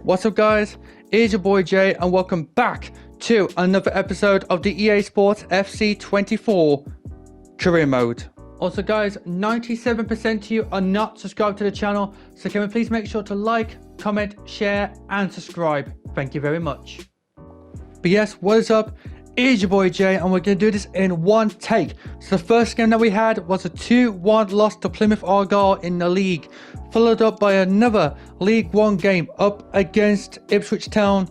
What's up guys, it's your boy Jay and welcome back to another episode of the EA Sports FC 24 Career Mode. Also guys, 97% of you are not subscribed to the channel, so can we please make sure to like, comment, share and subscribe. Thank you very much. But yes, what is up? It's your boy Jay and we're going to do this in one take. So the first game that we had was a 2-1 loss to Plymouth Argyle in the league, followed up by another League One game up against Ipswich Town,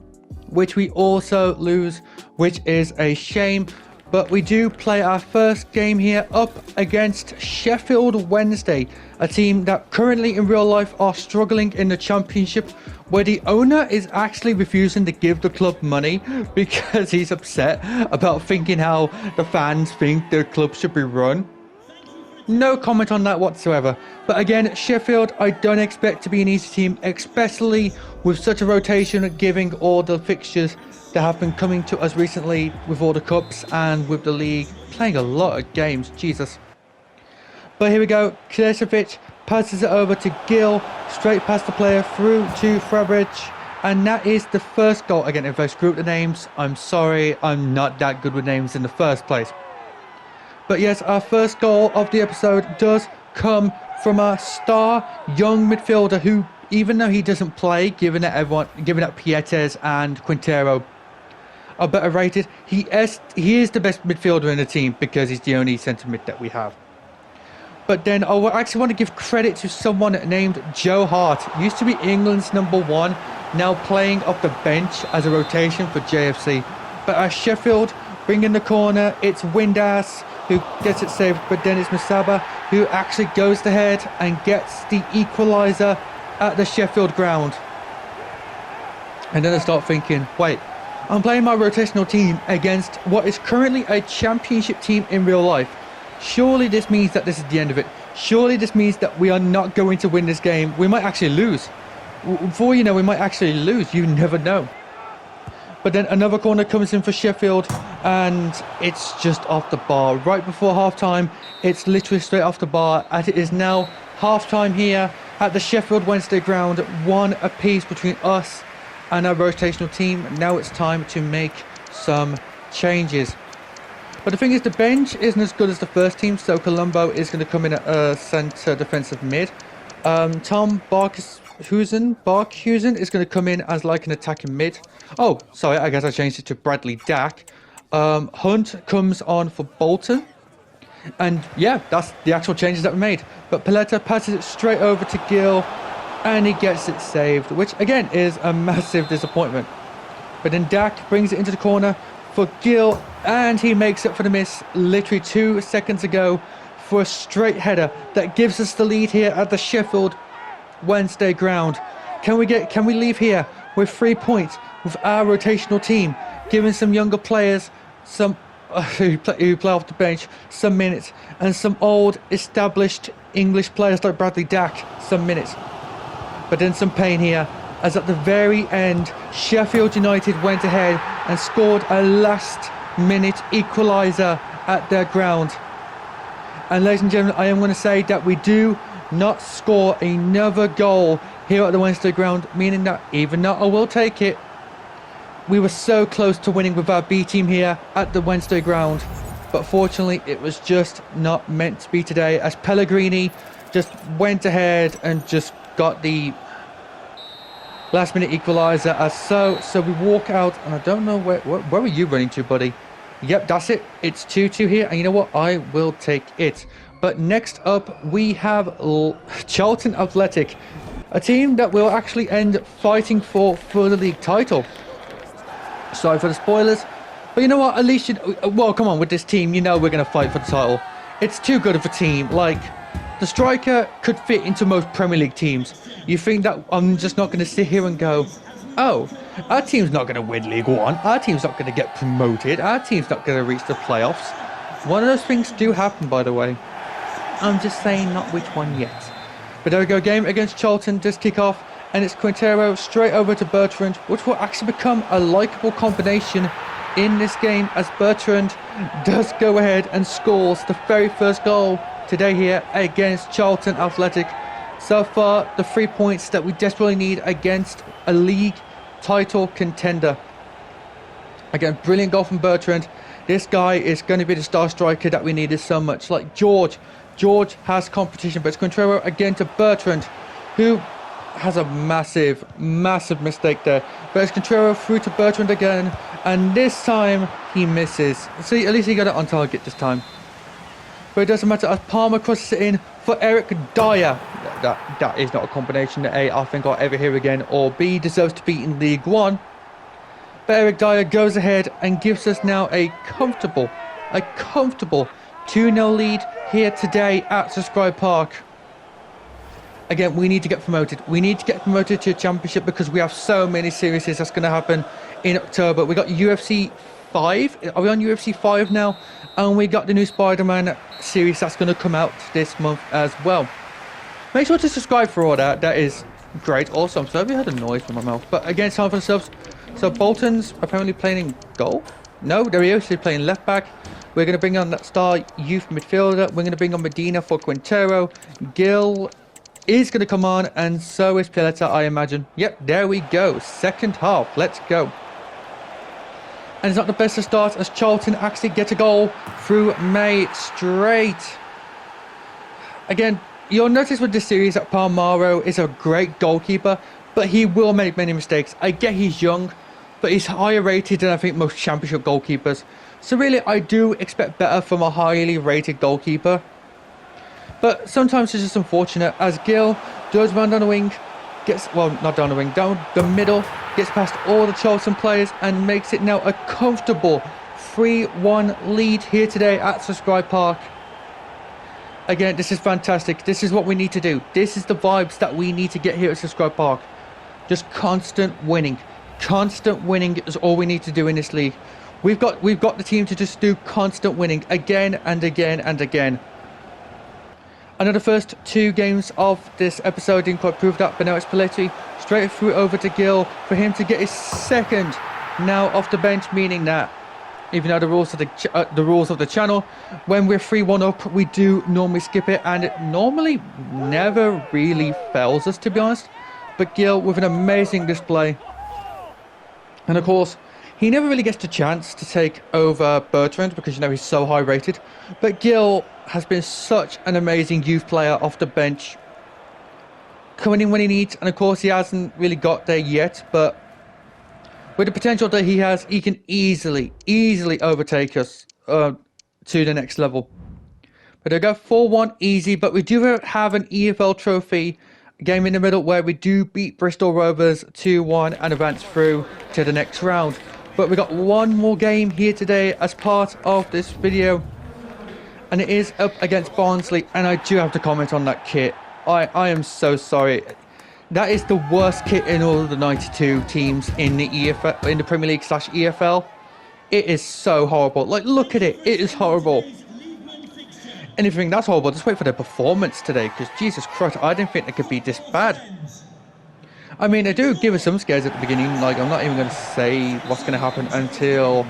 which we also lose, which is a shame. But we do play our first game here up against Sheffield Wednesday, a team that currently in real life are struggling in the Championship, where the owner is actually refusing to give the club money because he's upset about thinking how the fans think the club should be run. No comment on that whatsoever. But again, Sheffield, I don't expect to be an easy team, especially with such a rotation, given all the fixtures that have been coming to us recently with all the cups and with the league playing a lot of games. Jesus. But here we go. Kilesevic passes it over to Gill, straight past the player through to Fabric, and that is the first goal. Again, if I screw up the names, I'm sorry, I'm not that good with names in the first place. But yes, our first goal of the episode does come from a star young midfielder who, even though he doesn't play, given that Pietes and Quintero are better rated, he is the best midfielder in the team because he's the only centre mid that we have. But then I actually want to give credit to someone named Joe Hart. Used to be England's #1, now playing off the bench as a rotation for JFC. But as Sheffield bring in the corner, it's Windass who gets it saved, but then it's Masaba who actually goes ahead and gets the equaliser at the Sheffield ground. And then I start thinking, wait, I'm playing my rotational team against what is currently a Championship team in real life. Surely this means that this is the end of it. Surely this means that we are not going to win this game. We might actually lose. Before you know, we might actually lose. You never know. But then another corner comes in for Sheffield and it's just off the bar. Right before half-time, it's literally straight off the bar, as it is now half-time here at the Sheffield Wednesday ground. 1 apiece between us and our rotational team. Now it's time to make some changes. But the thing is, the bench isn't as good as the first team, so Colombo is going to come in at a centre defensive mid. Tom Barkhuizen is going to come in as like an attacking mid. Oh, sorry, I guess I changed it to Bradley Dack. Hunt comes on for Bolton. And yeah, that's the actual changes that were made. But Paletta passes it straight over to Gill and he gets it saved, which again is a massive disappointment. But then Dack brings it into the corner for Gill and he makes up for the miss literally 2 seconds ago for a straight header that gives us the lead here at the Sheffield Wednesday ground. Can we leave here with 3 points with our rotational team, giving some younger players some who play off the bench some minutes, and some old established English players like Bradley Dack some minutes? But then some pain here, as at the very end Sheffield United went ahead and scored a last minute equaliser at their ground. And ladies and gentlemen, I am going to say that we do not score another goal here at the Wednesday ground, meaning that even though I will take it, we were so close to winning with our B team here at the Wednesday ground. But fortunately it was just not meant to be today, as Pellegrini just went ahead and just got the last minute equaliser. As so we walk out, and I don't know where are you running to, buddy? Yep, that's it. It's 2-2 here, and you know what? I will take it. But next up we have Charlton Athletic, a team that will actually end fighting for the league title. Sorry for the spoilers, but you know what? At least well, come on, with this team, you know we're going to fight for the title. It's too good of a team. Like, the striker could fit into most Premier League teams. You think that I'm just not going to sit here and go, oh, our team's not going to win League One, our team's not going to get promoted, our team's not going to reach the playoffs. One of those things do happen, by the way. I'm just saying not which one yet. But there we go, game against Charlton does kick off, and it's Quintero straight over to Bertrand, which will actually become a likeable combination in this game, as Bertrand does go ahead and scores the very first goal today here against Charlton Athletic. So far, the 3 points that we desperately need against a league title contender. Again, brilliant goal from Bertrand. This guy is going to be the star striker that we needed so much. Like George has competition, but it's Quintero again to Bertrand, who has a massive mistake there. But it's Quintero through to Bertrand again, and this time he misses. See, at least he got it on target this time. But it doesn't matter as Palmer crosses it in for Eric Dyer. That is not a combination that A, I think I'll ever hear again, or B, deserves to be in League One. But Eric Dyer goes ahead and gives us now a comfortable 2-0 lead here today at Subscribe Park. Again, we need to get promoted. We need to get promoted to a championship because we have so many series that's going to happen in October. We got UFC 5. Are we on UFC 5 now? And we got the new Spider-Man series that's going to come out this month as well. Make sure to subscribe for all that. That is great. Also, I'm sorry I had a noise from my mouth. But again, it's time for the subs. So Bolton's apparently playing goal. No, there he is. He's playing left back. We're going to bring on that star youth midfielder. We're going to bring on Medina for Quintero. Gill is going to come on, and so is Pileta, I imagine. Yep, there we go. Second half. Let's go. And it's not the best of start as Charlton actually get a goal through May straight. Again, you'll notice with this series that Palmaro is a great goalkeeper, but he will make many mistakes. I get he's young, but he's higher rated than I think most championship goalkeepers. So really, I do expect better from a highly rated goalkeeper. But sometimes it's just unfortunate as Gill does run down the wing, not down the wing, down the middle, gets past all the Charlton players and makes it now a comfortable 3-1 lead here today at Subscribe Park. Again, this is fantastic. This is what we need to do. This is the vibes that we need to get here at Subscribe Park. Just constant winning. Constant winning is all we need to do in this league. We've got the team to just do constant winning again and again and again. I know the first two games of this episode didn't quite prove that, but now it's Paletti straight through over to Gill for him to get his second now off the bench, meaning that even though the rules of the channel, when we're 3-1 up, we do normally skip it, and it normally never really fails us, to be honest. But Gill with an amazing display, and of course he never really gets the chance to take over Bertrand because you know he's so high rated. But Gill has been such an amazing youth player off the bench, coming in when he needs, and of course he hasn't really got there yet, but with the potential that he has, he can easily overtake us to the next level. But they go 4-1 easy, but we do have an EFL trophy game in the middle where we do beat Bristol Rovers 2-1 and advance through to the next round. But we got one more game here today as part of this video, and it is up against Barnsley, and I do have to comment on that kit. I am so sorry. That is the worst kit in all of the 92 teams in the EFL, in the Premier League / EFL. It is so horrible. Like, look at it. It is horrible. And if you think that's horrible, just wait for their performance today, because Jesus Christ, I didn't think it could be this bad. I mean, they do give us some scares at the beginning. Like, I'm not even going to say what's going to happen until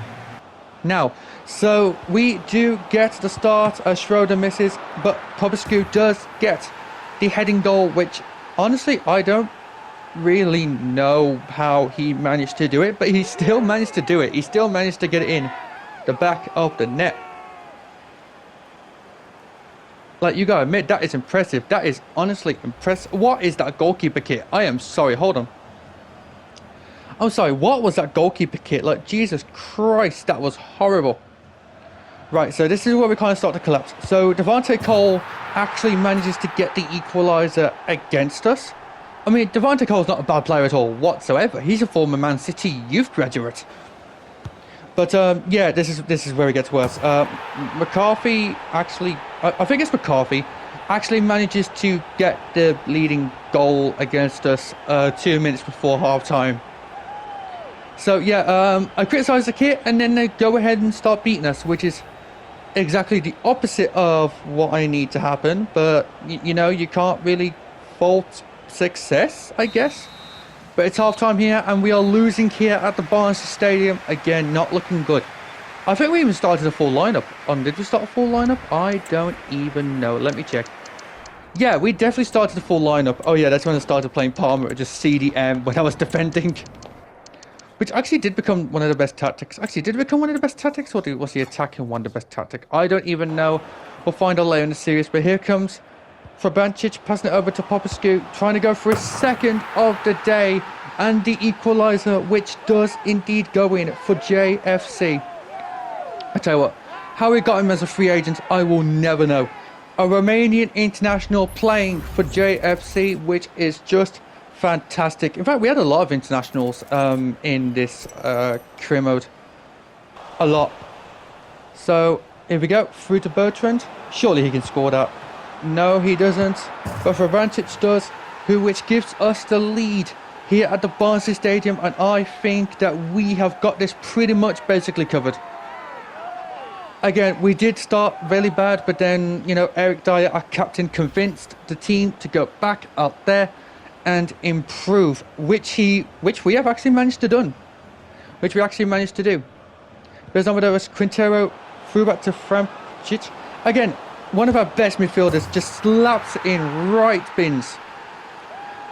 now. So we do get the start as Schroeder misses, but Popescu does get the heading goal, which honestly I don't really know how he managed to do it, but he still managed to do it. He still managed to get it in the back of the net. Like, you gotta admit, that is impressive. That is honestly impressive. What is that goalkeeper kit? I am sorry, hold on. I'm sorry, what was that goalkeeper kit? Like, Jesus Christ, that was horrible. Right, so this is where we kind of start to collapse. So Devante Cole actually manages to get the equaliser against us. I mean, Devante Cole's not a bad player at all whatsoever. He's a former Man City youth graduate. But yeah, this is where it gets worse. McCarthy actually, I think it's McCarthy, actually manages to get the leading goal against us 2 minutes before half-time. So yeah, I criticise the kit, and then they go ahead and start beating us, which is exactly the opposite of what I need to happen. But you know, you can't really fault success, I guess. But it's half-time here, and we are losing here at the Barnsley Stadium. Again, not looking good. I think we even started a full lineup. Did we start a full lineup? I don't even know. Let me check. Yeah, we definitely started the full lineup. Oh yeah, that's when I started playing Palmer, just CDM when I was defending. Which actually did become one of the best tactics. Actually, did it become one of the best tactics, or was the attacking one the best tactic? I don't even know. We'll find out later in the series. But here comes Frabancic passing it over to Popescu, trying to go for his second of the day. And the equaliser, which does indeed go in for JFC. I tell you what, how we got him as a free agent, I will never know. A Romanian international playing for JFC, which is just fantastic. In fact, we had a lot of internationals in this career mode. A lot. So, here we go. Through to Bertrand. Surely he can score that. No, he doesn't. But Frabancic does, which gives us the lead here at the Barnsley Stadium. And I think that we have got this pretty much basically covered. Again, we did start really bad, but then, you know, Eric Dyer, our captain, convinced the team to go back out there and improve, which we have actually managed to do. There's on with us, Quintero, through back to Francic. Again, one of our best midfielders just slaps in right bins.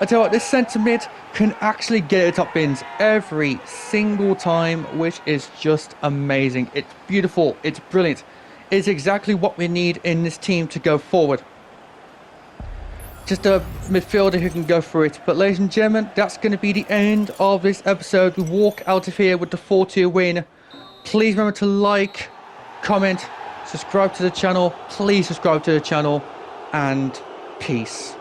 I tell you what, this centre mid can actually get it up bins every single time, which is just amazing. It's beautiful, it's brilliant. It's exactly what we need in this team to go forward. Just a midfielder who can go through it. But ladies and gentlemen, that's going to be the end of this episode. We walk out of here with the 4-2 win. Please remember to like, comment, subscribe to the channel. Please subscribe to the channel, and peace.